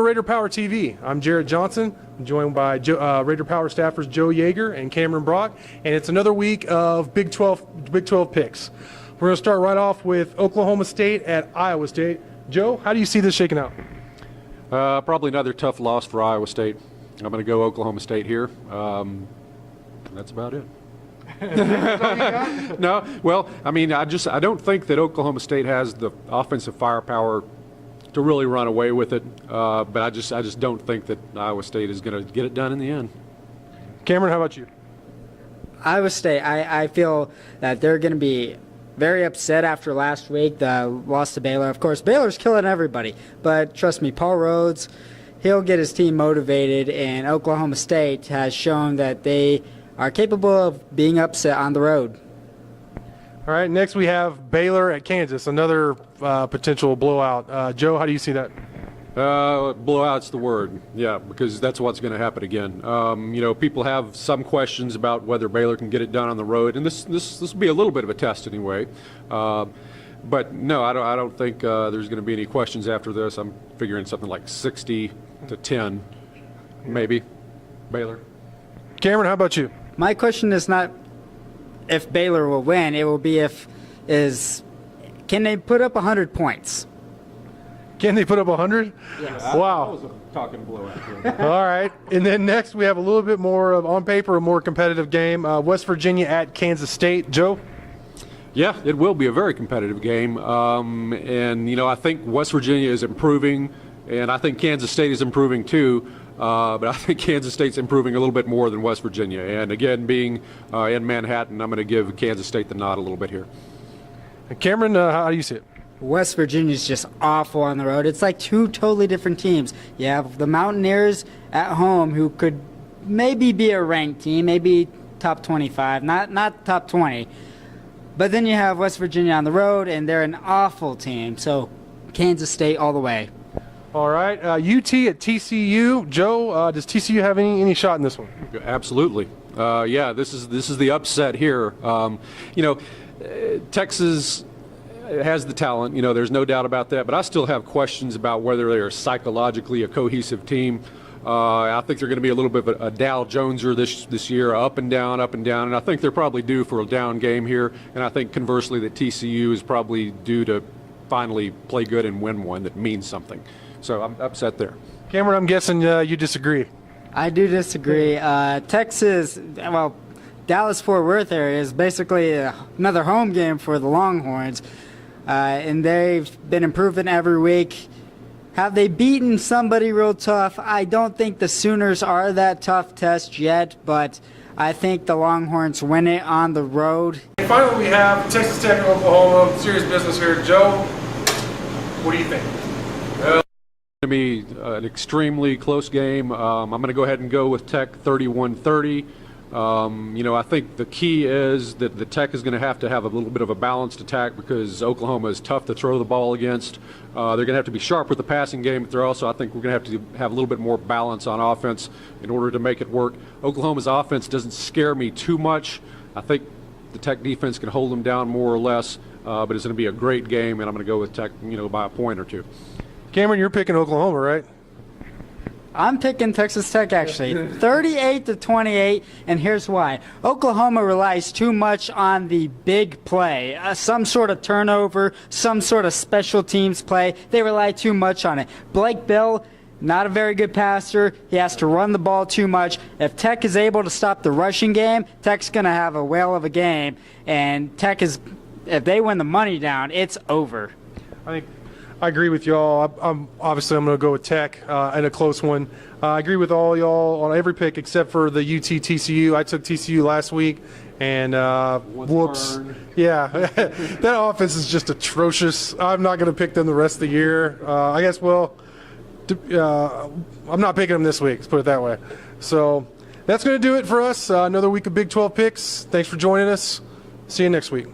Raider Power TV. I'm Jared Johnson, joined by Raider Power staffers Joe Yeager and Cameron Brock, and it's another week of Big 12 picks. We're going to start right off with Oklahoma State at Iowa State. Joe, how do you see this shaking out? Probably another tough loss for Iowa State. I'm going to go Oklahoma State here. That's about it. No, well, I mean, I don't think that Oklahoma State has the offensive firepower to really run away with it. But I just don't think that Iowa State is going to get it done in the end. Cameron, how about you? Iowa State, I feel that they're going to be very upset after last week, the loss to Baylor. Of course, Baylor's killing everybody. But trust me, Paul Rhodes, he'll get his team motivated, and Oklahoma State has shown that they are capable of being upset on the road. All right, next we have Baylor at Kansas, another potential blowout. Joe, how do you see that? Blowout's the word, yeah, because that's what's going to happen again. People have some questions about whether Baylor can get it done on the road, and this will be a little bit of a test anyway. But no, I don't think there's going to be any questions after this. I'm figuring something like 60-10, maybe, Baylor. Cameron, how about you? My question is not if Baylor will win. It will be can they put up 100 points? Can they put up 100? Yes. Wow. I was talking blowout. All right. And then next we have a little bit more of, on paper, a more competitive game. West Virginia at Kansas State. Joe? Yeah, it will be a very competitive game. I think West Virginia is improving, and I think Kansas State is improving too. But I think Kansas State's improving a little bit more than West Virginia. And again, being in Manhattan, I'm going to give Kansas State the nod a little bit here. Cameron, how do you see it? West Virginia's just awful on the road. It's like two totally different teams. You have the Mountaineers at home, who could maybe be a ranked team, maybe top 25, not top 20. But then you have West Virginia on the road, and they're an awful team. So Kansas State all the way. All right. UT at TCU. Joe, does TCU have any shot in this one? Absolutely. This is the upset here. Texas has the talent, there's no doubt about that, but I still have questions about whether they are psychologically a cohesive team. I think they're going to be a little bit of a Dow Joneser this year, up and down, and I think they're probably due for a down game here, and I think conversely that TCU is probably due to finally play good and win one that means something. So I'm upset there. Cameron, I'm guessing you disagree. I do disagree. Texas, Dallas-Fort Worth area is basically another home game for the Longhorns. And they've been improving every week. Have they beaten somebody real tough? I don't think the Sooners are that tough test yet, but I think the Longhorns win it on the road. And finally, we have Texas Tech and Oklahoma. Serious business here. Joe, what do you think? Well, it's going to be an extremely close game. I'm going to go ahead and go with Tech 31-30. I think the key is that the Tech is going to have a little bit of a balanced attack because Oklahoma is tough to throw the ball against. They're going to have to be sharp with the passing game, but I think we're going to have a little bit more balance on offense in order to make it work. Oklahoma's offense doesn't scare me too much. I think the Tech defense can hold them down more or less, but it's going to be a great game, and I'm going to go with Tech, by a point or two. Cameron, you're picking Oklahoma, right? I'm picking Texas Tech, actually. 38-28, and here's why. Oklahoma relies too much on the big play, some sort of turnover, some sort of special teams play. They rely too much on it. Blake Bell, not a very good passer. He has to run the ball too much. If Tech is able to stop the rushing game, Tech's going to have a whale of a game, and if they win the money down, it's over. I agree with y'all. I'm going to go with Tech in a close one. I agree with all y'all on every pick except for the UT TCU. I took TCU last week, and whoops. Yeah, that offense is just atrocious. I'm not going to pick them the rest of the year. I'm not picking them this week, let's put it that way. So that's going to do it for us. Another week of Big 12 picks. Thanks for joining us. See you next week.